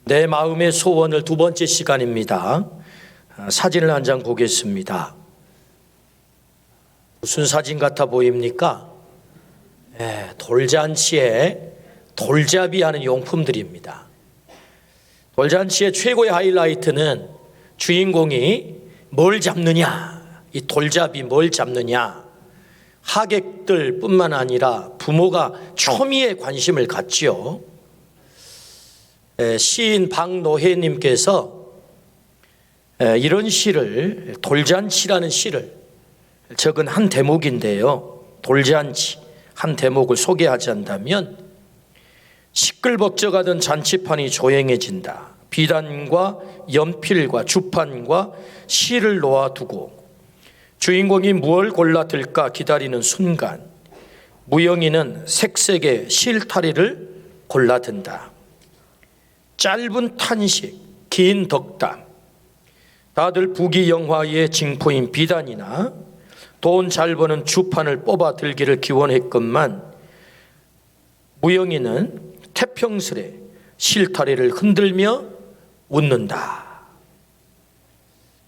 내 마음의 소원을 두 번째 시간입니다. 사진을 한 장 보겠습니다. 무슨 사진 같아 보입니까? 돌잔치에 돌잡이 하는 용품들입니다. 돌잔치의 최고의 하이라이트는 주인공이 뭘 잡느냐, 이 돌잡이 뭘 잡느냐. 하객들 뿐만 아니라 부모가 초미의 관심을 갖지요. 시인 박노해님께서 이런 시를, 돌잔치라는 시를 적은 한 대목인데요. 돌잔치 한 대목을 소개하자면, 시끌벅적하던 잔치판이 조용해진다. 비단과 연필과 주판과 실을 놓아두고 주인공이 무엇을 골라들까 기다리는 순간, 무영이는 색색의 실타리를 골라든다. 짧은 탄식, 긴 덕담, 다들 부귀영화의 징포인 비단이나 돈 잘 버는 주판을 뽑아 들기를 기원했건만, 무영이는 태평스레 실타리를 흔들며 웃는다.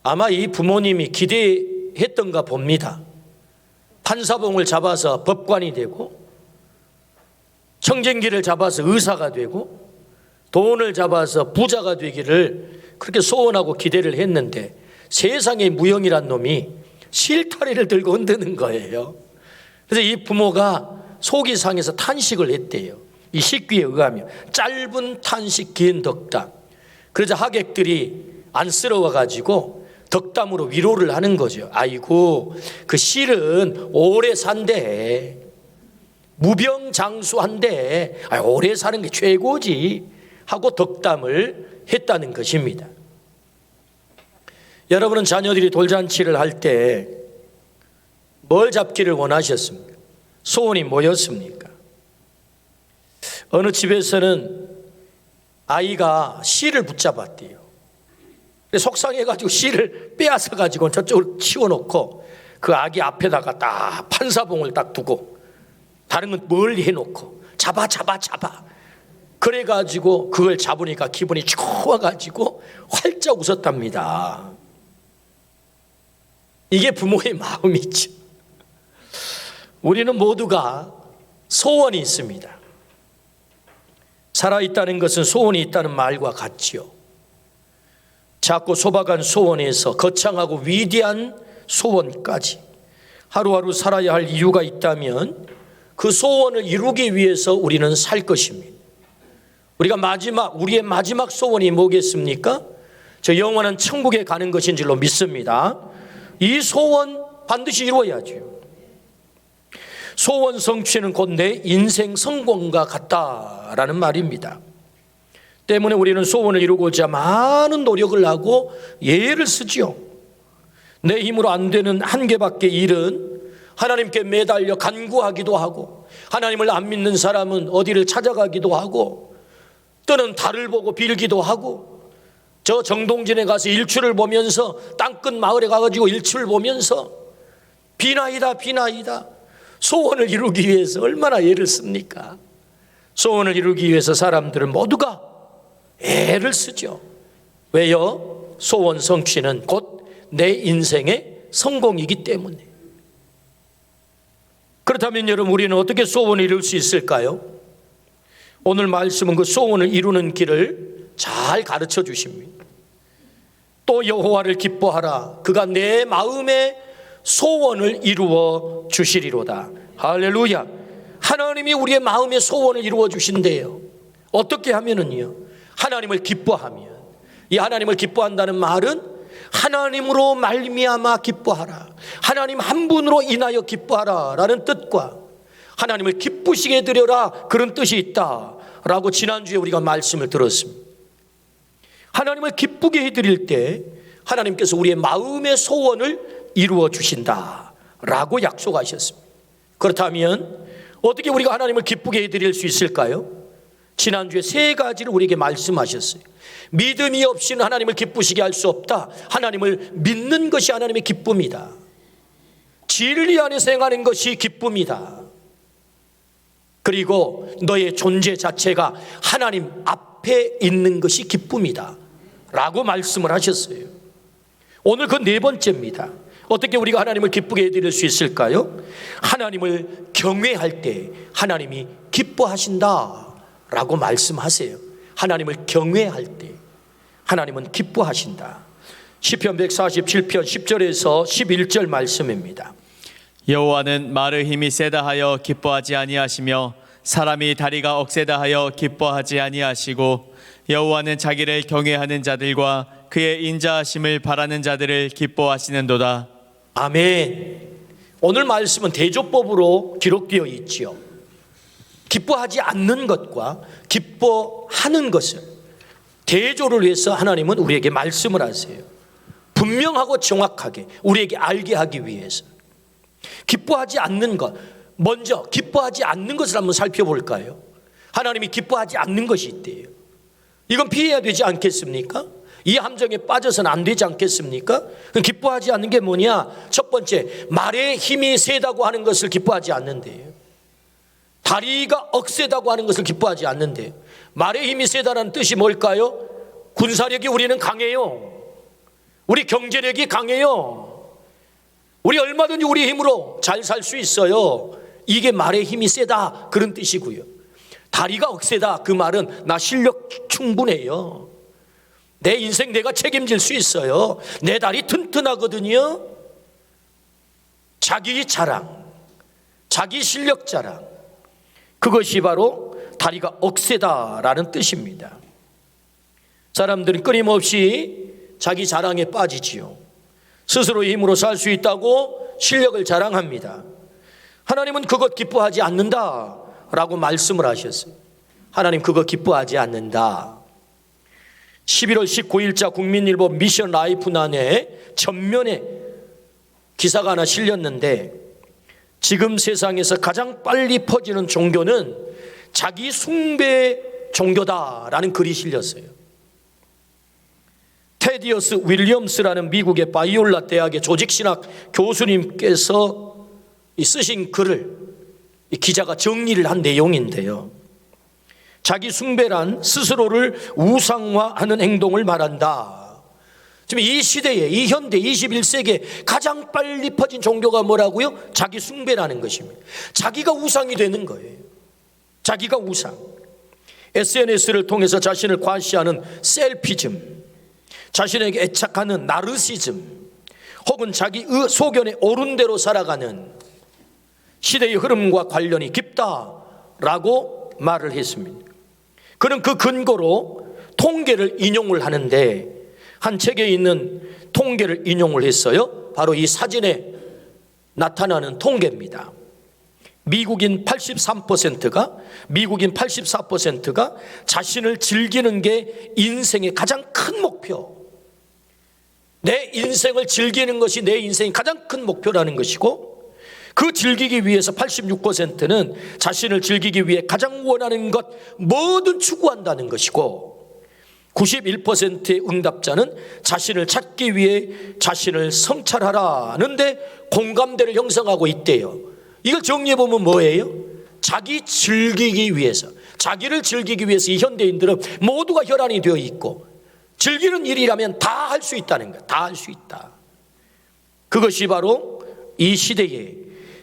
아마 이 부모님이 기대했던가 봅니다. 판사봉을 잡아서 법관이 되고, 청진기를 잡아서 의사가 되고, 돈을 잡아서 부자가 되기를 그렇게 소원하고 기대를 했는데, 세상에 무영이란 놈이 실타리를 들고 흔드는 거예요. 그래서 이 부모가 속이 상해서 탄식을 했대요. 이 식귀에 의하면 짧은 탄식, 긴 덕담. 그러자 하객들이 안쓰러워가지고 덕담으로 위로를 하는 거죠. 아이고, 그 실은 오래 산대, 무병장수한데 오래 사는 게 최고지 하고 덕담을 했다는 것입니다. 여러분은 자녀들이 돌잔치를 할 때 뭘 잡기를 원하셨습니까? 소원이 뭐였습니까? 어느 집에서는 아이가 실을 붙잡았대요. 속상해가지고 실을 빼앗아가지고 저쪽으로 치워놓고 그 아기 앞에다가 딱 판사봉을 딱 두고 다른 건 멀리 해놓고 잡아. 그래가지고 그걸 잡으니까 기분이 좋아가지고 활짝 웃었답니다. 이게 부모의 마음이죠. 우리는 모두가 소원이 있습니다. 살아있다는 것은 소원이 있다는 말과 같지요. 작고 소박한 소원에서 거창하고 위대한 소원까지 하루하루 살아야 할 이유가 있다면 그 소원을 이루기 위해서 우리는 살 것입니다. 우리의 마지막 소원이 뭐겠습니까? 저 영원한 천국에 가는 것인 줄로 믿습니다. 이 소원 반드시 이루어야죠. 소원 성취는 곧 내 인생 성공과 같다라는 말입니다. 때문에 우리는 소원을 이루고자 많은 노력을 하고 예를 쓰지요. 내 힘으로 안 되는 한계밖의 일은 하나님께 매달려 간구하기도 하고, 하나님을 안 믿는 사람은 어디를 찾아가기도 하고, 또는 달을 보고 빌기도 하고, 저 정동진에 가서 일출을 보면서, 땅끝 마을에 가가지고 일출을 보면서 비나이다 소원을 이루기 위해서 얼마나 애를 씁니까? 소원을 이루기 위해서 사람들은 모두가 애를 쓰죠. 왜요? 소원 성취는 곧 내 인생의 성공이기 때문에. 그렇다면 여러분, 우리는 어떻게 소원을 이룰 수 있을까요? 오늘 말씀은 그 소원을 이루는 길을 잘 가르쳐 주십니다. 또 여호와를 기뻐하라. 그가 내 마음의 소원을 이루어 주시리로다. 할렐루야. 하나님이 우리의 마음의 소원을 이루어 주신대요. 어떻게 하면은요? 하나님을 기뻐하면. 이 하나님을 기뻐한다는 말은 하나님으로 말미암아 기뻐하라, 하나님 한 분으로 인하여 기뻐하라 라는 뜻과 하나님을 기쁘시게 드려라, 그런 뜻이 있다라고 지난주에 우리가 말씀을 들었습니다. 하나님을 기쁘게 해드릴 때 하나님께서 우리의 마음의 소원을 이루어 주신다라고 약속하셨습니다. 그렇다면 어떻게 우리가 하나님을 기쁘게 해드릴 수 있을까요? 지난주에 세 가지를 우리에게 말씀하셨어요. 믿음이 없이는 하나님을 기쁘시게 할 수 없다. 하나님을 믿는 것이 하나님의 기쁨이다. 진리 안에서 행하는 것이 기쁨이다. 그리고 너의 존재 자체가 하나님 앞에 앞에 있는 것이 기쁨이다 라고 말씀을 하셨어요. 오늘 그 네 번째입니다. 어떻게 우리가 하나님을 기쁘게 해드릴 수 있을까요? 하나님을 경외할 때 하나님이 기뻐하신다 라고 말씀하세요. 하나님을 경외할 때 하나님은 기뻐하신다. 시편 147편 10절에서 11절 말씀입니다. 여호와는 말의 힘이 세다 하여 기뻐하지 아니하시며 사람이 다리가 억세다 하여 기뻐하지 아니하시고 여호와는 자기를 경외하는 자들과 그의 인자하심을 바라는 자들을 기뻐하시는도다. 아멘. 오늘 말씀은 대조법으로 기록되어 있지요. 기뻐하지 않는 것과 기뻐하는 것을 대조를 해서 하나님은 우리에게 말씀을 하세요. 분명하고 정확하게 우리에게 알게 하기 위해서. 기뻐하지 않는 것, 먼저 기뻐하지 않는 것을 한번 살펴볼까요? 하나님이 기뻐하지 않는 것이 있대요. 이건 피해야 되지 않겠습니까? 이 함정에 빠져서는 안 되지 않겠습니까? 기뻐하지 않는 게 뭐냐? 첫 번째, 말의 힘이 세다고 하는 것을 기뻐하지 않는데요. 다리가 억세다고 하는 것을 기뻐하지 않는데요. 말의 힘이 세다는 뜻이 뭘까요? 군사력이 우리는 강해요. 우리 경제력이 강해요. 우리 얼마든지 우리 힘으로 잘 살 수 있어요. 이게 말의 힘이 세다 그런 뜻이고요. 다리가 억세다 그 말은 나 실력 충분해요. 내 인생 내가 책임질 수 있어요. 내 다리 튼튼하거든요. 자기 자랑, 자기 실력 자랑, 그것이 바로 다리가 억세다라는 뜻입니다. 사람들은 끊임없이 자기 자랑에 빠지지요. 스스로의 힘으로 살 수 있다고 실력을 자랑합니다. 하나님은 그것 기뻐하지 않는다라고 말씀을 하셨어요. 하나님 그거 기뻐하지 않는다. 11월 19일자 국민일보 미션 라이프난에 전면에 기사가 하나 실렸는데, 지금 세상에서 가장 빨리 퍼지는 종교는 자기 숭배 종교다라는 글이 실렸어요. 테디어스 윌리엄스라는 미국의 바이올라 대학의 조직신학 교수님께서 쓰신 글을 이 기자가 정리를 한 내용인데요. 자기 숭배란 스스로를 우상화하는 행동을 말한다. 지금 이 시대에, 이 현대 21세기에 가장 빨리 퍼진 종교가 뭐라고요? 자기 숭배라는 것입니다. 자기가 우상이 되는 거예요. 자기가 우상. SNS를 통해서 자신을 과시하는 셀피즘, 자신에게 애착하는 나르시즘, 혹은 자기 소견에 옳은 대로 살아가는 시대의 흐름과 관련이 깊다라고 말을 했습니다. 그는 그 근거로 통계를 인용을 하는데, 한 책에 있는 통계를 인용을 했어요. 바로 이 사진에 나타나는 통계입니다. 미국인 84%가 자신을 즐기는 게 인생의 가장 큰 목표, 내 인생을 즐기는 것이 내 인생의 가장 큰 목표라는 것이고, 그 즐기기 위해서 86%는 자신을 즐기기 위해 가장 원하는 것 뭐든 추구한다는 것이고, 91%의 응답자는 자신을 찾기 위해 자신을 성찰하라는데 공감대를 형성하고 있대요. 이걸 정리해보면 뭐예요? 자기 즐기기 위해서, 자기를 즐기기 위해서 이 현대인들은 모두가 혈안이 되어 있고, 즐기는 일이라면 다 할 수 있다는 거예요. 다 할 수 있다. 그것이 바로 이 시대에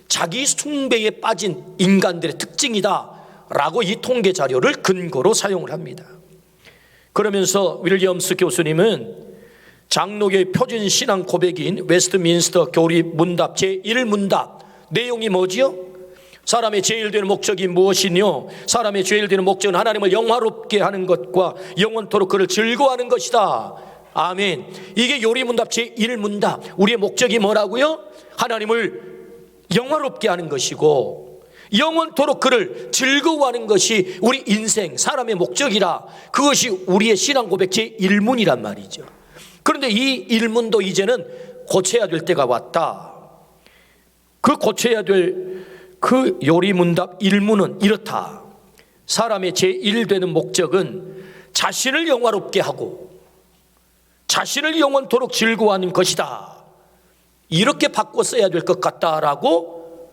자기 숭배에 빠진 인간들의 특징이다라고 이 통계 자료를 근거로 사용을 합니다. 그러면서 윌리엄스 교수님은 장로교의 표준 신앙 고백인 웨스트민스터 교리 문답 제1문답 내용이 뭐지요? 사람의 제일 되는 목적이 무엇이뇨? 사람의 제일 되는 목적은 하나님을 영화롭게 하는 것과 영원토록 그를 즐거워하는 것이다. 아멘. 이게 요리문답 제1문답. 우리의 목적이 뭐라고요? 하나님을 영화롭게 하는 것이고 영원토록 그를 즐거워하는 것이 우리 인생, 사람의 목적이라. 그것이 우리의 신앙 고백 제1문이란 말이죠. 그런데 이 1문도 이제는 고쳐야 될 때가 왔다. 그 고쳐야 될 그 요리문답 1문은 이렇다. 사람의 제1 되는 목적은 자신을 영화롭게 하고 자신을 영원토록 즐거워하는 것이다. 이렇게 바꿔 써야 될 것 같다라고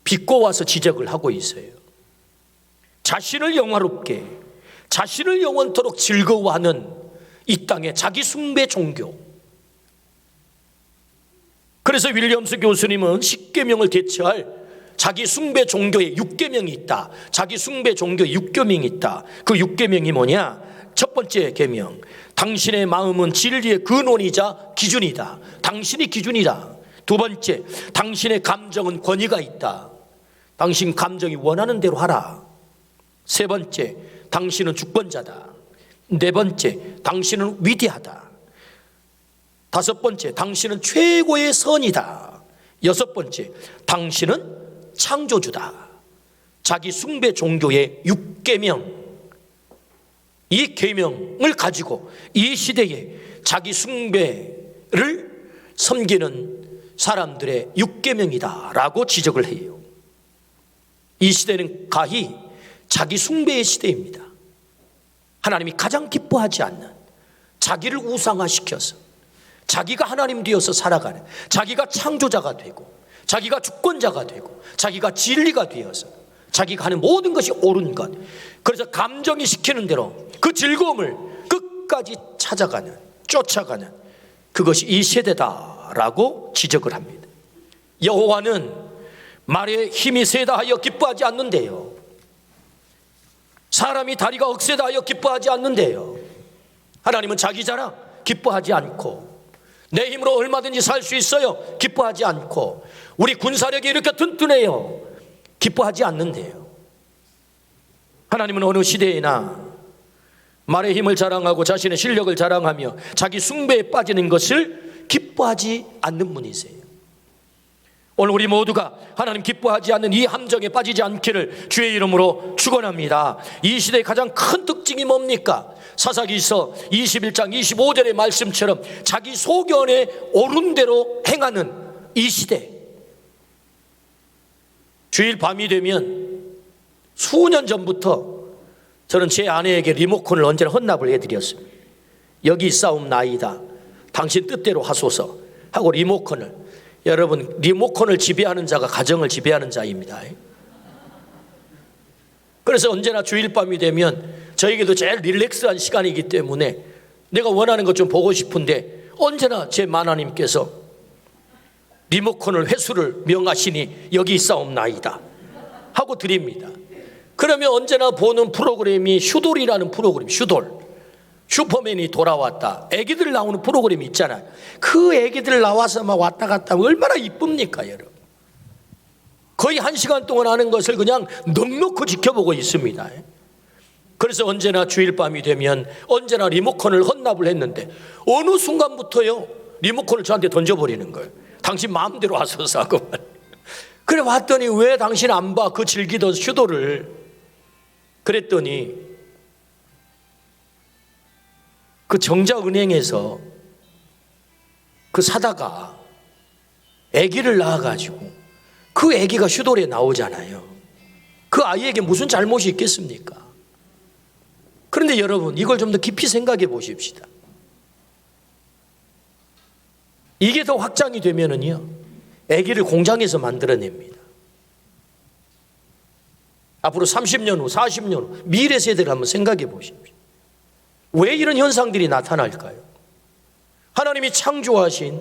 비꼬아서 지적을 하고 있어요. 자신을 영화롭게, 자신을 영원토록 즐거워하는 이 땅의 자기 숭배 종교. 그래서 윌리엄스 교수님은 10계명을 대체할 자기 숭배 종교의 6계명이 있다. 자기 숭배 종교의 6계명이 있다. 그 6계명이 뭐냐? 첫 번째 계명, 당신의 마음은 진리의 근원이자 기준이다. 당신이 기준이다. 두 번째, 당신의 감정은 권위가 있다. 당신 감정이 원하는 대로 하라. 세 번째, 당신은 주권자다. 네 번째, 당신은 위대하다. 다섯 번째, 당신은 최고의 선이다. 여섯 번째, 당신은 창조주다. 자기 숭배 종교의 6계명, 이 계명을 가지고 이 시대에 자기 숭배를 섬기는 사람들의 6계명이다라고 지적을 해요. 이 시대는 가히 자기 숭배의 시대입니다. 하나님이 가장 기뻐하지 않는, 자기를 우상화시켜서 자기가 하나님 되어서 살아가는, 자기가 창조자가 되고 자기가 주권자가 되고 자기가 진리가 되어서 자기가 하는 모든 것이 옳은 것, 그래서 감정이 시키는 대로 그 즐거움을 끝까지 찾아가는, 쫓아가는, 그것이 이 세대다라고 지적을 합니다. 여호와는 말에 힘이 세다 하여 기뻐하지 않는데요, 사람이 다리가 억세다 하여 기뻐하지 않는데요, 하나님은 자기 자랑 기뻐하지 않고, 내 힘으로 얼마든지 살 수 있어요 기뻐하지 않고, 우리 군사력이 이렇게 튼튼해요 기뻐하지 않는데요. 하나님은 어느 시대에나 말의 힘을 자랑하고 자신의 실력을 자랑하며 자기 숭배에 빠지는 것을 기뻐하지 않는 분이세요. 오늘 우리 모두가 하나님 기뻐하지 않는 이 함정에 빠지지 않기를 주의 이름으로 축원합니다. 이 시대의 가장 큰 특징이 뭡니까? 사사기서 21장 25절의 말씀처럼 자기 소견에 옳은 대로 행하는 이 시대. 주일 밤이 되면 수년 전부터 저는 제 아내에게 리모컨을 언제나 헌납을 해드렸습니다. 여기 있사옵나이다, 당신 뜻대로 하소서 하고 리모컨을, 여러분 리모컨을 지배하는 자가 가정을 지배하는 자입니다. 그래서 언제나 주일 밤이 되면 저에게도 제일 릴렉스한 시간이기 때문에 내가 원하는 것 좀 보고 싶은데 언제나 제 만화님께서 리모컨을 회수를 명하시니 여기 있사옵나이다 하고 드립니다. 그러면 언제나 보는 프로그램이 슈돌이라는 프로그램, 슈돌, 슈퍼맨이 돌아왔다, 애기들 나오는 프로그램이 있잖아요. 그 애기들 나와서 막 왔다 갔다 하면 얼마나 이쁩니까 여러분. 거의 1시간 동안 하는 것을 그냥 넉넉히 지켜보고 있습니다. 그래서 언제나 주일 밤이 되면 언제나 리모컨을 헌납을 했는데 어느 순간부터요 리모컨을 저한테 던져버리는 거예요. 당신 마음대로 하소서 하고. 그래 왔더니 왜 당신 안 봐 그 즐기던 슈도를. 그랬더니 그 정자은행에서 그 사다가 아기를 낳아가지고 그 아기가 슈돌에 나오잖아요. 그 아이에게 무슨 잘못이 있겠습니까? 그런데 여러분 이걸 좀 더 깊이 생각해 보십시다. 이게 더 확장이 되면은요 아기를 공장에서 만들어냅니다. 앞으로 30년 후 40년 후 미래 세대를 한번 생각해 보십시오. 왜 이런 현상들이 나타날까요? 하나님이 창조하신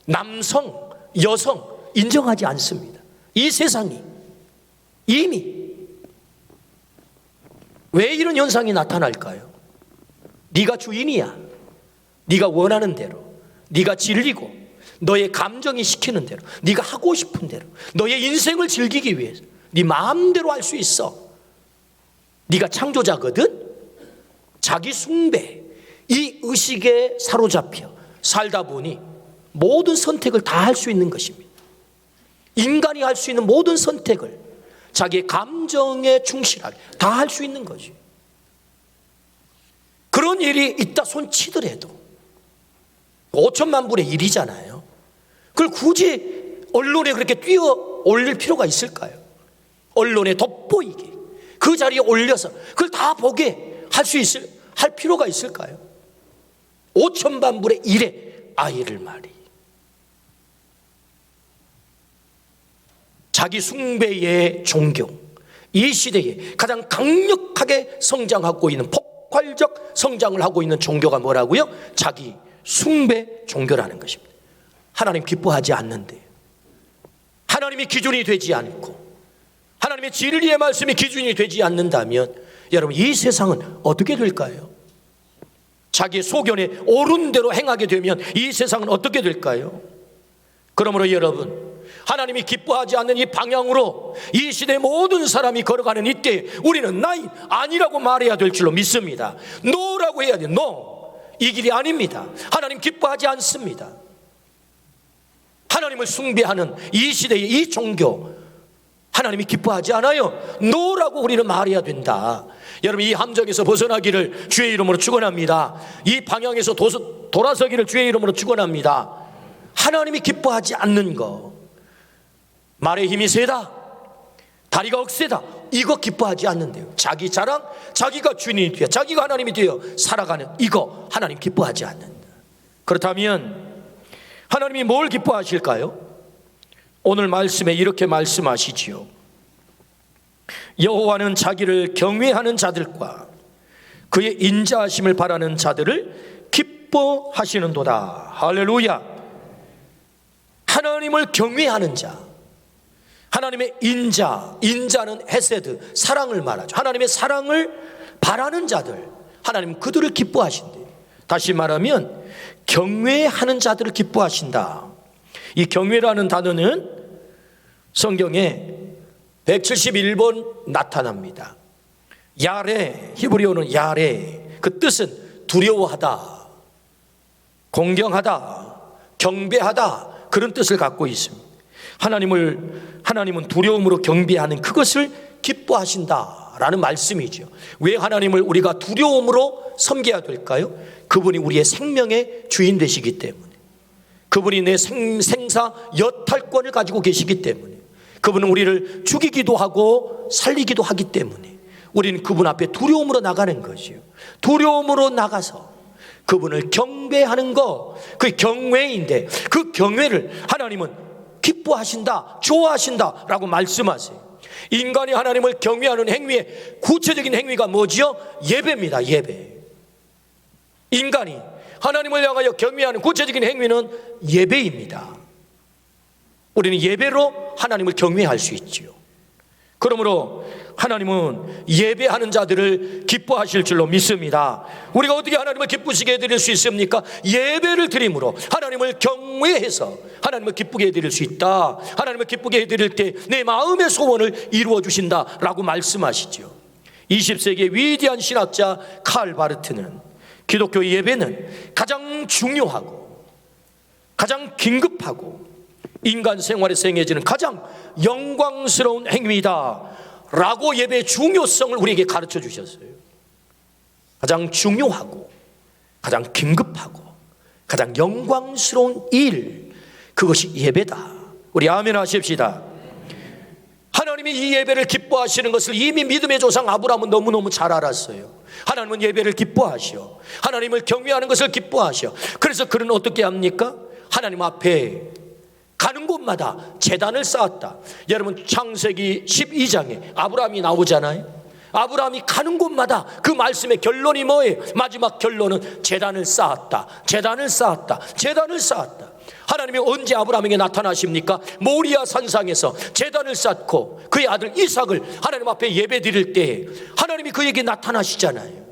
남성, 여성 인정하지 않습니다. 이 세상이 이미. 왜 이런 현상이 나타날까요? 네가 주인이야. 네가 원하는 대로, 네가 진리고 너의 감정이 시키는 대로, 네가 하고 싶은 대로, 너의 인생을 즐기기 위해서 네 마음대로 할 수 있어. 네가 창조자거든. 자기 숭배, 이 의식에 사로잡혀 살다 보니 모든 선택을 다 할 수 있는 것입니다. 인간이 할 수 있는 모든 선택을 자기의 감정에 충실하게 다 할 수 있는 거지. 그런 일이 있다 손치더라도 5천만 분의 1이잖아요. 그걸 굳이 언론에 그렇게 뛰어 올릴 필요가 있을까요? 언론에 돋보이게 그 자리에 올려서 그걸 다 보게 할 필요가 있을까요? 5천만 분의 1의 아이를 말이. 자기 숭배의 종교, 이 시대에 가장 강력하게 성장하고 있는, 폭발적 성장을 하고 있는 종교가 뭐라고요? 자기 숭배 종교라는 것입니다. 하나님 기뻐하지 않는데, 하나님이 기준이 되지 않고, 하나님의 진리의 말씀이 기준이 되지 않는다면 여러분, 이 세상은 어떻게 될까요? 자기의 소견에 옳은 대로 행하게 되면 이 세상은 어떻게 될까요? 그러므로 여러분, 하나님이 기뻐하지 않는 이 방향으로 이 시대의 모든 사람이 걸어가는 이때 우리는 나이 아니라고 말해야 될 줄로 믿습니다. 노라고 해야 돼요. 노. 이 길이 아닙니다. 하나님 기뻐하지 않습니다. 하나님을 숭배하는 이 시대의 이 종교, 하나님이 기뻐하지 않아요. 노라고 우리는 말해야 된다. 여러분, 이 함정에서 벗어나기를 주의 이름으로 축원합니다. 이 방향에서 돌아서기를 주의 이름으로 축원합니다. 하나님이 기뻐하지 않는 거, 말의 힘이 세다, 다리가 억세다, 이거 기뻐하지 않는데요. 자기 자랑, 자기가 주인이 되어, 자기가 하나님이 되어 살아가는 이거 하나님 기뻐하지 않는다. 그렇다면 하나님이 뭘 기뻐하실까요? 오늘 말씀에 이렇게 말씀하시지요. 여호와는 자기를 경외하는 자들과 그의 인자하심을 바라는 자들을 기뻐하시는도다. 할렐루야. 하나님을 경외하는 자, 하나님의 인자는 헤세드, 사랑을 말하죠. 하나님의 사랑을 바라는 자들, 하나님 그들을 기뻐하신대요. 다시 말하면 경외하는 자들을 기뻐하신다. 이 경외라는 단어는 성경에 171번 나타납니다. 야레, 히브리어는 야레, 그 뜻은 두려워하다, 공경하다, 경배하다, 그런 뜻을 갖고 있습니다. 하나님은 두려움으로 경배하는 그것을 기뻐하신다라는 말씀이죠. 왜 하나님을 우리가 두려움으로 섬겨야 될까요? 그분이 우리의 생명의 주인 되시기 때문에, 그분이 내 생사 여탈권을 가지고 계시기 때문에, 그분은 우리를 죽이기도 하고 살리기도 하기 때문에 우리는 그분 앞에 두려움으로 나가는 것이요. 두려움으로 나가서 그분을 경배하는 거, 그게 경외인데 그 경외를 하나님은 기뻐하신다, 좋아하신다 라고 말씀하세요. 인간이 하나님을 경외하는 행위의 구체적인 행위가 뭐지요? 예배입니다. 예배. 인간이 하나님을 향하여 경외하는 구체적인 행위는 예배입니다. 우리는 예배로 하나님을 경외할 수 있지요. 그러므로 하나님은 예배하는 자들을 기뻐하실 줄로 믿습니다. 우리가 어떻게 하나님을 기쁘시게 해드릴 수 있습니까? 예배를 드림으로 하나님을 경외해서 하나님을 기쁘게 해드릴 수 있다. 하나님을 기쁘게 해드릴 때 내 마음의 소원을 이루어 주신다라고 말씀하시죠. 20세기의 위대한 신학자 칼 바르트는 기독교 예배는 가장 중요하고 가장 긴급하고 인간 생활에서 행해지는 가장 영광스러운 행위이다 라고 예배의 중요성을 우리에게 가르쳐 주셨어요. 가장 중요하고 가장 긴급하고 가장 영광스러운 일, 그것이 예배다. 우리 아멘 하십시다. 하나님이 이 예배를 기뻐하시는 것을 이미 믿음의 조상 아브라함은 너무너무 잘 알았어요. 하나님은 예배를 기뻐하시오, 하나님을 경외하는 것을 기뻐하시오. 그래서 그는 어떻게 합니까? 하나님 앞에 가는 곳마다 제단을 쌓았다. 여러분, 창세기 12장에 아브라함이 나오잖아요. 아브라함이 가는 곳마다 그 말씀의 결론이 뭐예요? 마지막 결론은 제단을 쌓았다, 제단을 쌓았다, 제단을 쌓았다. 하나님이 언제 아브라함에게 나타나십니까? 모리아 산상에서 제단을 쌓고 그의 아들 이삭을 하나님 앞에 예배 드릴 때 하나님이 그에게 나타나시잖아요.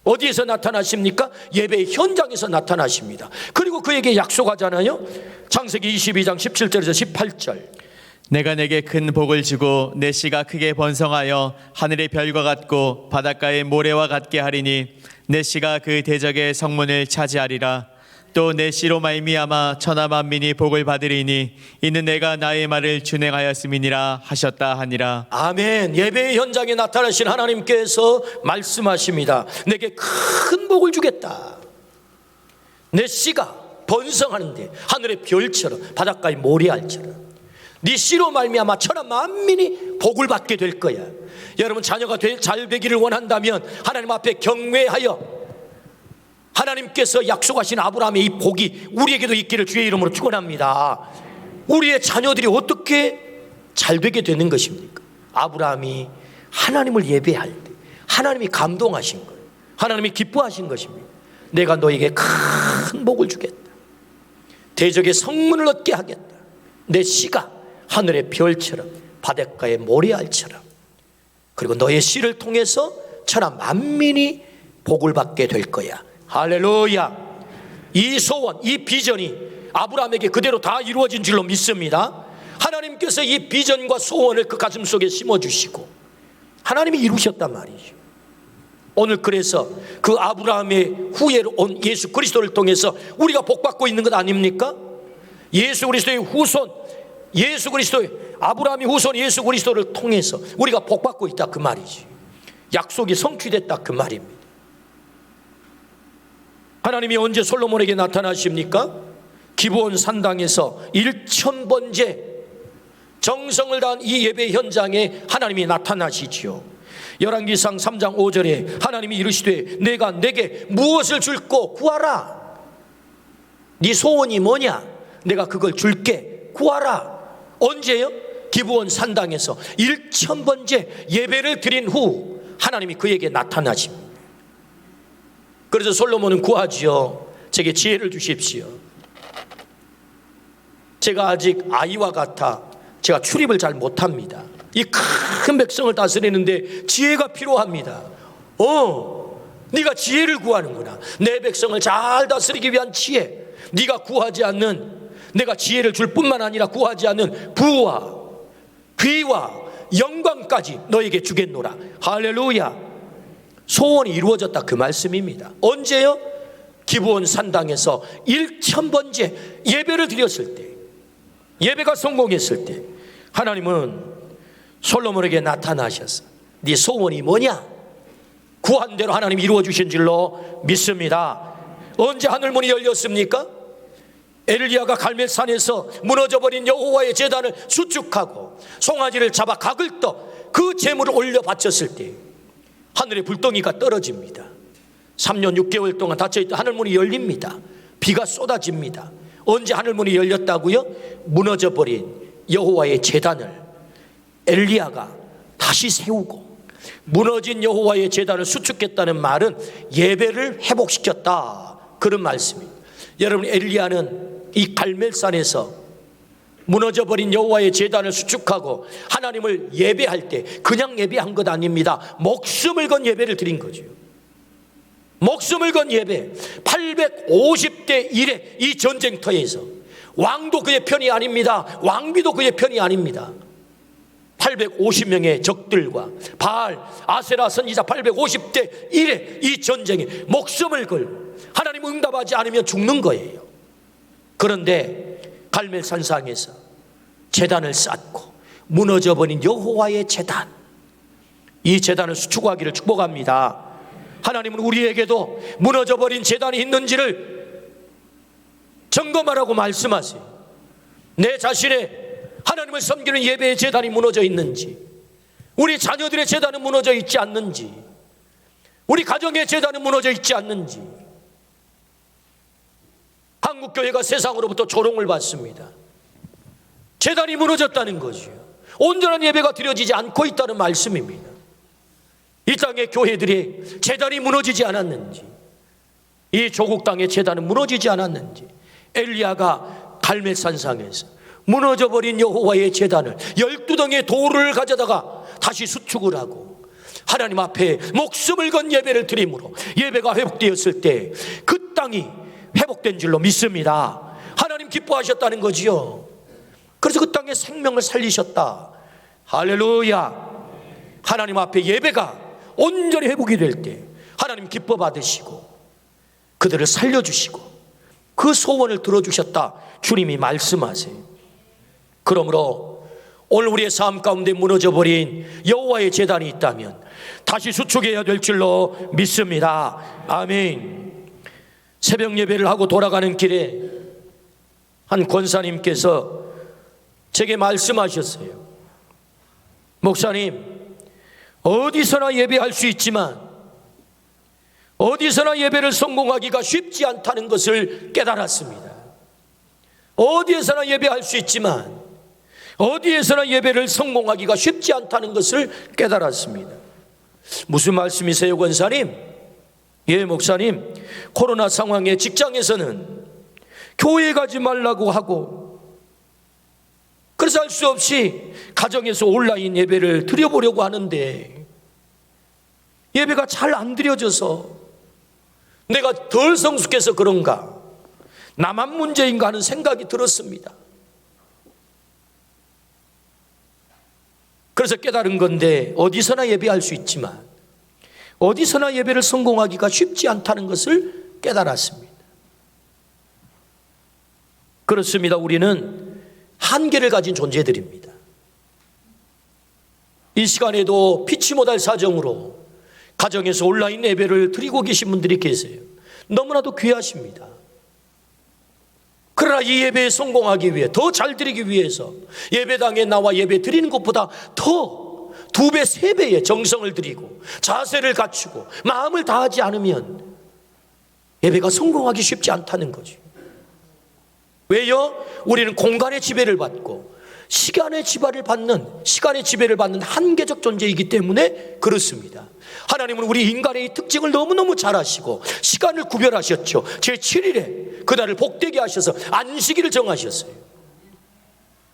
어디에서 나타나십니까? 예배의 현장에서 나타나십니다. 그리고 그에게 약속하잖아요. 창세기 22장 17절에서 18절. 내가 내게 큰 복을 주고 내 씨가 크게 번성하여 하늘의 별과 같고 바닷가의 모래와 같게 하리니 내 씨가 그 대적의 성문을 차지하리라. 또 내 씨로 말미암아 천하 만민이 복을 받으리니 이는 내가 나의 말을 준행하였음이니라 하셨다 하니라. 아멘. 예배의 현장에 나타나신 하나님께서 말씀하십니다. 내게 큰 복을 주겠다. 내 씨가 번성하는데 하늘의 별처럼 바닷가의 모래알처럼 네 씨로 말미암아 천하 만민이 복을 받게 될 거야. 여러분, 자녀가 잘 되기를 원한다면 하나님 앞에 경외하여 하나님께서 약속하신 아브라함의 이 복이 우리에게도 있기를 주의 이름으로 축원합니다. 우리의 자녀들이 어떻게 잘 되게 되는 것입니까? 아브라함이 하나님을 예배할 때 하나님이 감동하신 거예요. 하나님이 기뻐하신 것입니다. 내가 너에게 큰 복을 주겠다. 대적의 성문을 얻게 하겠다. 내 씨가 하늘의 별처럼 바닷가의 모래알처럼, 그리고 너의 씨를 통해서 천하 만민이 복을 받게 될 거야. 할렐루야. 이 소원, 이 비전이 아브라함에게 그대로 다 이루어진 줄로 믿습니다. 하나님께서 이 비전과 소원을 그 가슴속에 심어주시고 하나님이 이루셨단 말이죠. 오늘 그래서 그 아브라함의 후예로 온 예수 그리스도를 통해서 우리가 복받고 있는 것 아닙니까? 예수 그리스도의 후손, 예수 그리스도의 아브라함의 후손 예수 그리스도를 통해서 우리가 복받고 있다 그 말이지. 약속이 성취됐다 그 말입니다. 하나님이 언제 솔로몬에게 나타나십니까? 기브온 산당에서 1000번째 정성을 다한 이 예배 현장에 하나님이 나타나시지요. 열왕기상 3장 5절에 하나님이 이르시되 내가 내게 무엇을 줄고 구하라. 네 소원이 뭐냐? 내가 그걸 줄게. 구하라. 언제요? 기브온 산당에서 1000번째 예배를 드린 후 하나님이 그에게 나타나십니다. 그래서 솔로몬은 구하지요. 제게 지혜를 주십시오. 제가 아직 아이와 같아 제가 출입을 잘 못합니다. 이 큰 백성을 다스리는데 지혜가 필요합니다. 네가 지혜를 구하는구나. 내 백성을 잘 다스리기 위한 지혜. 네가 구하지 않는, 내가 지혜를 줄 뿐만 아니라 구하지 않는 부와 귀와 영광까지 너에게 주겠노라. 할렐루야. 소원이 이루어졌다 그 말씀입니다. 언제요? 기브온 산당에서 1000번째 예배를 드렸을 때, 예배가 성공했을 때 하나님은 솔로몬에게 나타나셔서 네 소원이 뭐냐? 구한 대로 하나님이 이루어주신 줄로 믿습니다. 언제 하늘문이 열렸습니까? 엘리야가 갈멜산에서 무너져버린 여호와의 제단을 수축하고 송아지를 잡아 각을 떠 그 제물을 올려 바쳤을 때 하늘의 불덩이가 떨어집니다. 3년 6개월 동안 닫혀있던 하늘문이 열립니다. 비가 쏟아집니다. 언제 하늘문이 열렸다고요? 무너져버린 여호와의 제단을 엘리야가 다시 세우고 무너진 여호와의 제단을 수축했다는 말은 예배를 회복시켰다 그런 말씀입니다. 여러분, 엘리야는 이 갈멜산에서 무너져버린 여호와의 제단을 수축하고 하나님을 예배할 때 그냥 예배한 것 아닙니다. 목숨을 건 예배를 드린 거죠. 목숨을 건 예배. 850대 1의 이 전쟁터에서 왕도 그의 편이 아닙니다. 왕비도 그의 편이 아닙니다. 850명의 적들과 바알, 아세라 선지자 850대 1의 이 전쟁에 목숨을 걸 하나님 응답하지 않으면 죽는 거예요. 그런데 갈멜산상에서 제단을 쌓고 무너져버린 여호와의 제단, 이 제단을 수축하기를 축복합니다. 하나님은 우리에게도 무너져버린 제단이 있는지를 점검하라고 말씀하세요. 내 자신의 하나님을 섬기는 예배의 제단이 무너져 있는지, 우리 자녀들의 제단은 무너져 있지 않는지, 우리 가정의 제단은 무너져 있지 않는지. 한국교회가 세상으로부터 조롱을 받습니다. 제단이 무너졌다는 거죠. 온전한 예배가 드려지지 않고 있다는 말씀입니다. 이 땅의 교회들이 제단이 무너지지 않았는지, 이 조국 땅의 제단은 무너지지 않았는지, 엘리야가 갈멜산상에서 무너져버린 여호와의 제단을 12덩이의 돌을 가져다가 다시 수축을 하고 하나님 앞에 목숨을 건 예배를 드림으로 예배가 회복되었을 때 그 땅이 회복된 줄로 믿습니다. 하나님 기뻐하셨다는 거지요. 그래서 그 땅에 생명을 살리셨다. 할렐루야. 하나님 앞에 예배가 온전히 회복이 될 때 하나님 기뻐 받으시고 그들을 살려주시고 그 소원을 들어주셨다 주님이 말씀하세요. 그러므로 오늘 우리의 삶 가운데 무너져버린 여호와의 제단이 있다면 다시 수축해야 될 줄로 믿습니다. 아멘. 새벽 예배를 하고 돌아가는 길에 한 권사님께서 제게 말씀하셨어요. 목사님, 어디서나 예배할 수 있지만 어디서나 예배를 성공하기가 쉽지 않다는 것을 깨달았습니다. 어디에서나 예배할 수 있지만 어디에서나 예배를 성공하기가 쉽지 않다는 것을 깨달았습니다. 무슨 말씀이세요, 권사님? 예, 목사님. 코로나 상황에 직장에서는 교회 가지 말라고 하고, 그래서 할 수 없이 가정에서 온라인 예배를 드려보려고 하는데 예배가 잘 안 드려져서 내가 덜 성숙해서 그런가, 나만 문제인가 하는 생각이 들었습니다. 그래서 깨달은 건데, 어디서나 예배할 수 있지만 어디서나 예배를 성공하기가 쉽지 않다는 것을 깨달았습니다. 그렇습니다. 우리는 한계를 가진 존재들입니다. 이 시간에도 피치 못할 사정으로 가정에서 온라인 예배를 드리고 계신 분들이 계세요. 너무나도 귀하십니다. 그러나 이 예배에 성공하기 위해, 더 잘 드리기 위해서 예배당에 나와 예배 드리는 것보다 더 2배, 3배의 정성을 드리고 자세를 갖추고 마음을 다하지 않으면 예배가 성공하기 쉽지 않다는 거죠. 왜요? 우리는 공간의 지배를 받고 시간의 지배를 받는 한계적 존재이기 때문에 그렇습니다. 하나님은 우리 인간의 이 특징을 너무너무 잘 아시고 시간을 구별하셨죠. 제7일에 그날을 복되게 하셔서 안식일을 정하셨어요.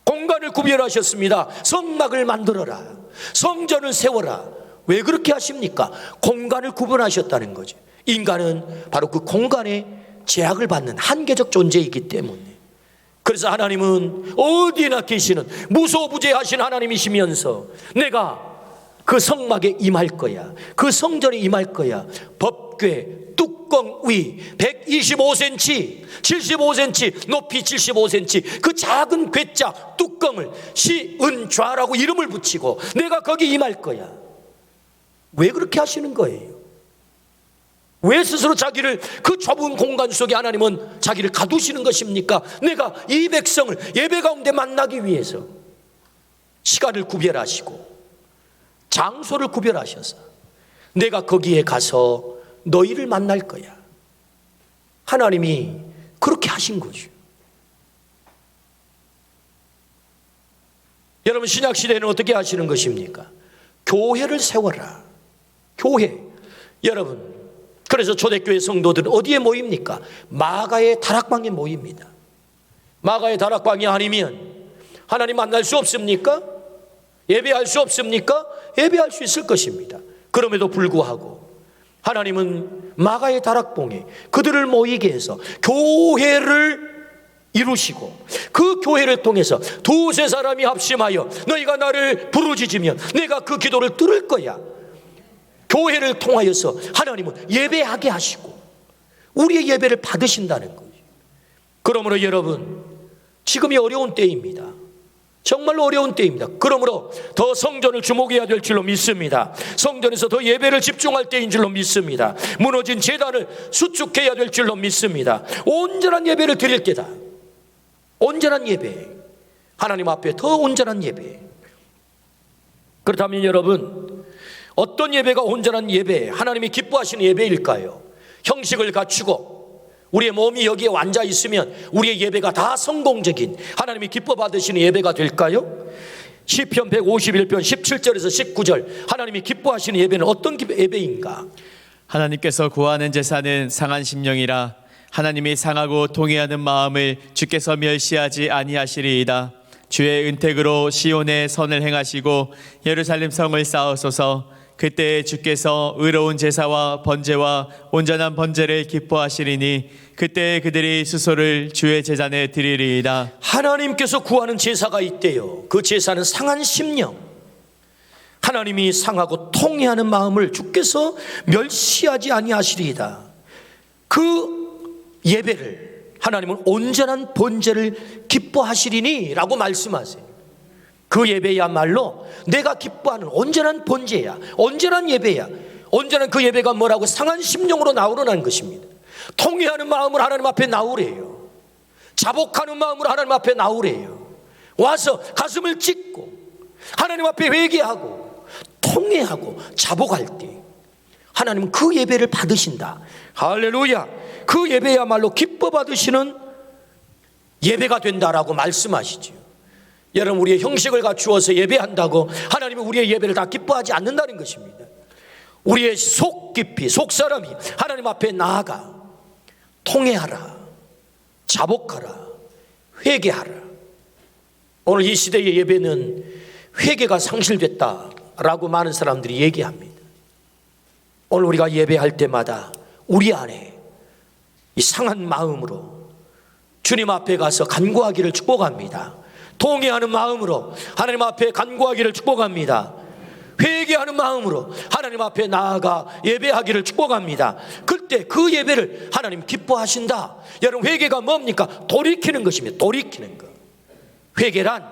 공간을 구별하셨습니다. 성막을 만들어라, 성전을 세워라. 왜 그렇게 하십니까? 공간을 구분하셨다는 거죠. 인간은 바로 그 공간에 제약을 받는 한계적 존재이기 때문에. 그래서 하나님은 어디나 계시는 무소부재하신 하나님이시면서 내가 그 성막에 임할 거야, 그 성전에 임할 거야. 법궤 뚜껑 위 125cm 75cm 높이 75cm 그 작은 궤자 뚜껑을 시은좌라고 이름을 붙이고 내가 거기 임할 거야. 왜 그렇게 하시는 거예요? 왜 스스로 자기를 그 좁은 공간 속에 하나님은 자기를 가두시는 것입니까? 내가 이 백성을 예배 가운데 만나기 위해서 시간을 구별하시고 장소를 구별하셔서 내가 거기에 가서 너희를 만날 거야. 하나님이 그렇게 하신 거죠. 여러분, 신약시대에는 어떻게 하시는 것입니까? 교회를 세워라. 교회. 여러분, 그래서 초대교회 성도들은 어디에 모입니까? 마가의 다락방에 모입니다. 마가의 다락방이 아니면 하나님 만날 수 없습니까? 예배할 수 없습니까? 예배할 수 있을 것입니다. 그럼에도 불구하고 하나님은 마가의 다락방에 그들을 모이게 해서 교회를 이루시고 그 교회를 통해서 2-3 합심하여 너희가 나를 부르짖으면 내가 그 기도를 들을 거야. 교회를 통하여서 하나님은 예배하게 하시고 우리의 예배를 받으신다는 거예요. 그러므로 여러분, 지금이 어려운 때입니다. 정말로 어려운 때입니다. 그러므로 더 성전을 주목해야 될 줄로 믿습니다. 성전에서 더 예배를 집중할 때인 줄로 믿습니다. 무너진 제단을 수축해야 될 줄로 믿습니다. 온전한 예배를 드릴 때다. 온전한 예배, 하나님 앞에 더 온전한 예배. 그렇다면 여러분, 어떤 예배가 온전한 예배, 하나님이 기뻐하시는 예배일까요? 형식을 갖추고 우리의 몸이 여기에 앉아 있으면 우리의 예배가 다 성공적인 하나님이 기뻐 받으시는 예배가 될까요? 시편 151편 17절에서 19절, 하나님이 기뻐하시는 예배는 어떤 예배인가? 하나님께서 구하는 제사는 상한 심령이라 하나님이 상하고 통회하는 마음을 주께서 멸시하지 아니하시리이다. 주의 은택으로 시온의 선을 행하시고 예루살렘 성을 쌓으소서. 그때 주께서 의로운 제사와 번제와 온전한 번제를 기뻐하시리니 그때 그들이 수소를 주의 제단에 드리리이다. 하나님께서 구하는 제사가 있대요. 그 제사는 상한 심령, 하나님이 상하고 통회하는 마음을 주께서 멸시하지 아니하시리이다. 그 예배를 하나님은 온전한 번제를 기뻐하시리니 라고 말씀하세요. 그 예배야말로 내가 기뻐하는 온전한 번제야, 온전한 예배야. 온전한 그 예배가 뭐라고? 상한 심령으로 나오라는 것입니다. 통회하는 마음으로 하나님 앞에 나오래요. 자복하는 마음으로 하나님 앞에 나오래요. 와서 가슴을 찢고 하나님 앞에 회개하고 통회하고 자복할 때 하나님은 그 예배를 받으신다. 할렐루야. 그 예배야말로 기뻐 받으시는 예배가 된다라고 말씀하시죠. 여러분, 우리의 형식을 갖추어서 예배한다고 하나님은 우리의 예배를 다 기뻐하지 않는다는 것입니다. 우리의 속 깊이, 속 사람이 하나님 앞에 나아가 통회하라, 자복하라, 회개하라. 오늘 이 시대의 예배는 회개가 상실됐다라고 많은 사람들이 얘기합니다. 오늘 우리가 예배할 때마다 우리 안에 이 상한 마음으로 주님 앞에 가서 간구하기를 축복합니다. 통회하는 마음으로 하나님 앞에 간구하기를 축복합니다. 회개하는 마음으로 하나님 앞에 나아가 예배하기를 축복합니다. 그때 그 예배를 하나님 기뻐하신다. 여러분, 회개가 뭡니까? 돌이키는 것입니다. 돌이키는 것. 회개란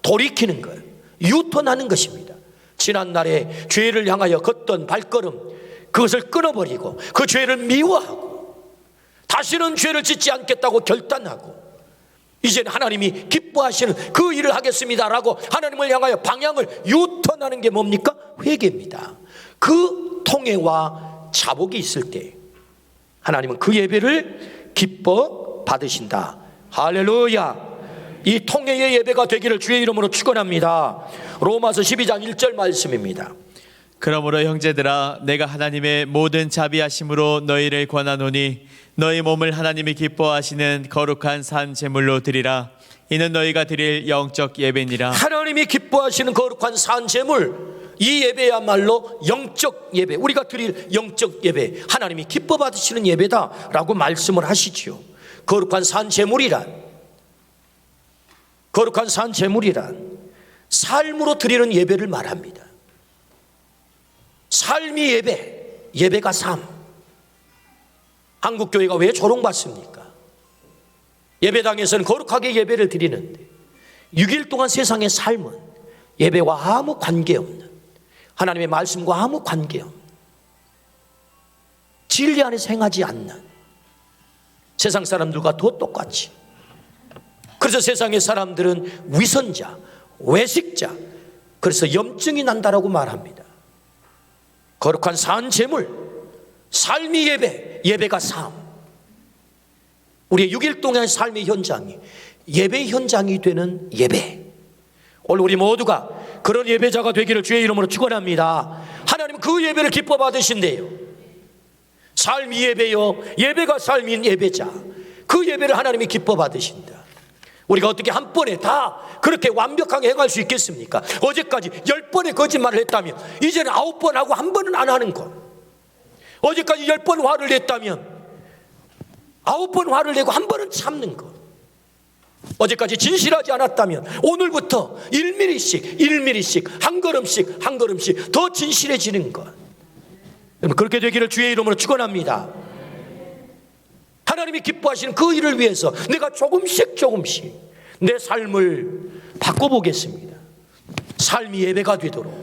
돌이키는 것, 유턴하는 것입니다. 지난날에 죄를 향하여 걷던 발걸음, 그것을 끊어버리고 그 죄를 미워하고 다시는 죄를 짓지 않겠다고 결단하고 이제는 하나님이 기뻐하시는 그 일을 하겠습니다라고 하나님을 향하여 방향을 유턴하는 게 뭡니까? 회개입니다. 그 통회와 자복이 있을 때 하나님은 그 예배를 기뻐 받으신다. 할렐루야. 이 통회의 예배가 되기를 주의 이름으로 축원합니다. 로마서 12장 1절 말씀입니다. 그러므로 형제들아, 내가 하나님의 모든 자비하심으로 너희를 권하노니 너희 몸을 하나님이 기뻐하시는 거룩한 산 제물로 드리라. 이는 너희가 드릴 영적 예배니라. 하나님이 기뻐하시는 거룩한 산 제물, 이 예배야말로 영적 예배, 우리가 드릴 영적 예배, 하나님이 기뻐 받으시는 예배다라고 말씀을 하시지요. 거룩한 산 제물이란 삶으로 드리는 예배를 말합니다. 삶이 예배, 예배가 삶. 한국교회가 왜 조롱받습니까? 예배당에서는 거룩하게 예배를 드리는데 6일 동안 세상의 삶은 예배와 아무 관계없는, 하나님의 말씀과 아무 관계없는, 진리 안에서 행하지 않는 세상 사람들과 더 똑같이. 그래서 세상의 사람들은 위선자, 외식자, 그래서 염증이 난다라고 말합니다. 거룩한 산 제물, 삶이 예배, 예배가 삶. 우리의 6일 동안의 삶의 현장이 예배의 현장이 되는 예배. 오늘 우리 모두가 그런 예배자가 되기를 주의 이름으로 축원합니다. 하나님 그 예배를 기뻐 받으신대요. 삶이 예배요, 예배가 삶인 예배자, 그 예배를 하나님이 기뻐 받으신다. 우리가 어떻게 한 번에 다 그렇게 완벽하게 행할 수 있겠습니까? 어제까지 10번의 거짓말을 했다면 이제는 9번 하고 한 번은 안 하는 것. 어제까지 10번 화를 냈다면 9번 화를 내고 한 번은 참는 것. 어제까지 진실하지 않았다면 오늘부터 1mm씩 한 걸음씩 더 진실해지는 것. 여러분, 그렇게 되기를 주의 이름으로 축원합니다. 하나님이 기뻐하시는 그 일을 위해서 내가 조금씩 내 삶을 바꿔보겠습니다. 삶이 예배가 되도록,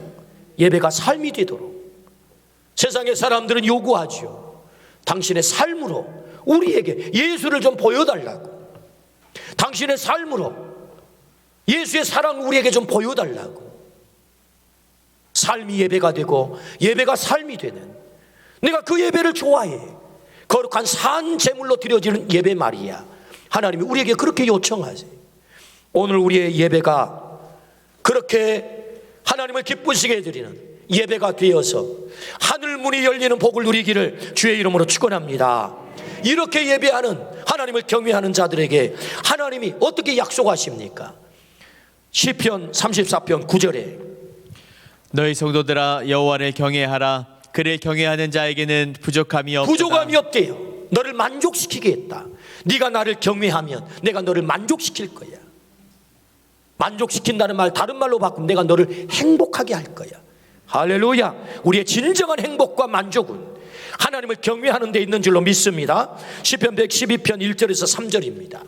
예배가 삶이 되도록. 세상의 사람들은 요구하죠. 당신의 삶으로 우리에게 예수를 좀 보여달라고, 당신의 삶으로 예수의 사랑을 우리에게 좀 보여달라고. 삶이 예배가 되고 예배가 삶이 되는, 내가 그 예배를 좋아해. 거룩한 산 제물로 드려지는 예배 말이야. 하나님이 우리에게 그렇게 요청하세요. 오늘 우리의 예배가 그렇게 하나님을 기쁘시게 해드리는 예배가 되어서 하늘 문이 열리는 복을 누리기를 주의 이름으로 축원합니다. 이렇게 예배하는, 하나님을 경외하는 자들에게 하나님이 어떻게 약속하십니까? 시편 34편 9절에 너희 성도들아, 여호와를 경외하라. 그를 경외하는 자에게는 부족함이 없대요. 너를 만족시키겠다. 네가 나를 경외하면 내가 너를 만족시킬 거야. 만족시킨다는 말 다른 말로 바꾸면 내가 너를 행복하게 할 거야. 할렐루야. 우리의 진정한 행복과 만족은 하나님을 경외하는 데 있는 줄로 믿습니다. 시편 112편 1절에서 3절입니다.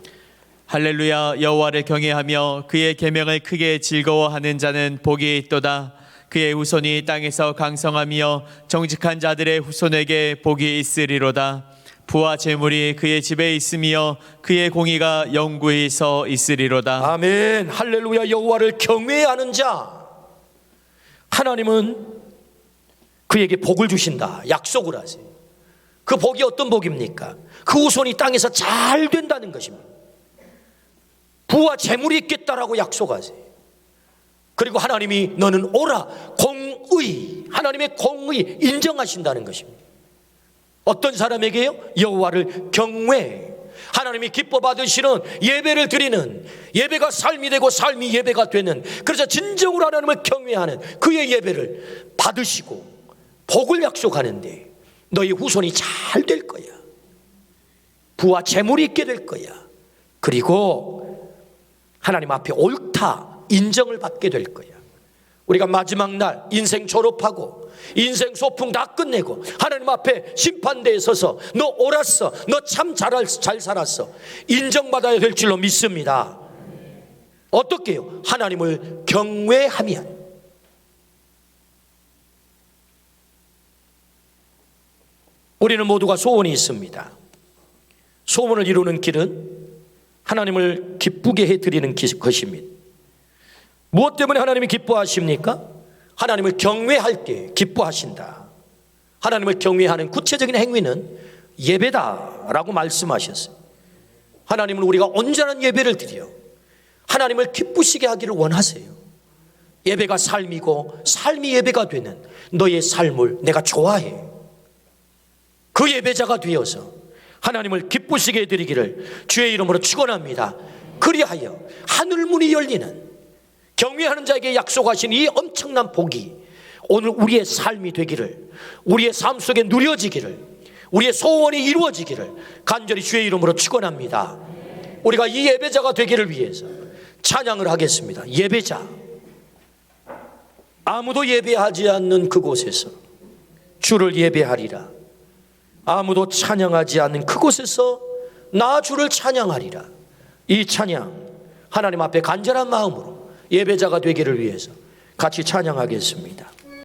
할렐루야. 여호와를 경외하며 그의 계명을 크게 즐거워하는 자는 복이 있도다. 그의 후손이 땅에서 강성하며 정직한 자들의 후손에게 복이 있으리로다. 부와 재물이 그의 집에 있으며 그의 공의가 영구히 서 있으리로다. 아멘. 할렐루야. 여호와를 경외하는 자, 하나님은 그에게 복을 주신다 약속을 하세요. 그 복이 어떤 복입니까? 그 후손이 땅에서 잘 된다는 것입니다. 부와 재물이 있겠다라고 약속하세요. 그리고 하나님이 너는 오라, 공의, 하나님의 공의 인정하신다는 것입니다. 어떤 사람에게요? 여호와를 경외, 하나님이 기뻐 받으시는 예배를 드리는, 예배가 삶이 되고 삶이 예배가 되는, 그래서 진정으로 하나님을 경외하는 그의 예배를 받으시고 복을 약속하는데 너희 후손이 잘 될 거야. 부와 재물이 있게 될 거야. 그리고 하나님 앞에 옳다 인정을 받게 될 거야. 우리가 마지막 날 인생 졸업하고 인생 소풍 다 끝내고 하나님 앞에 심판대에 서서 너 옳았어, 너 참 잘 살았어 인정받아야 될 줄로 믿습니다. 어떻게 해요? 하나님을 경외하면. 우리는 모두가 소원이 있습니다. 소원을 이루는 길은 하나님을 기쁘게 해드리는 것입니다. 무엇 때문에 하나님이 기뻐하십니까? 하나님을 경외할 때 기뻐하신다. 하나님을 경외하는 구체적인 행위는 예배다라고 말씀하셨어요. 하나님은 우리가 온전한 예배를 드려 하나님을 기쁘시게 하기를 원하세요. 예배가 삶이고 삶이 예배가 되는 너의 삶을 내가 좋아해. 그 예배자가 되어서 하나님을 기쁘시게 해드리기를 주의 이름으로 축원합니다. 그리하여 하늘문이 열리는, 경외하는 자에게 약속하신 이 엄청난 복이 오늘 우리의 삶이 되기를, 우리의 삶 속에 누려지기를, 우리의 소원이 이루어지기를 간절히 주의 이름으로 축원합니다. 우리가 이 예배자가 되기를 위해서 찬양을 하겠습니다. 예배자. 아무도 예배하지 않는 그곳에서 주를 예배하리라. 아무도 찬양하지 않는 그곳에서 나 주를 찬양하리라. 이 찬양 하나님 앞에 간절한 마음으로 예배자가 되기를 위해서 같이 찬양하겠습니다.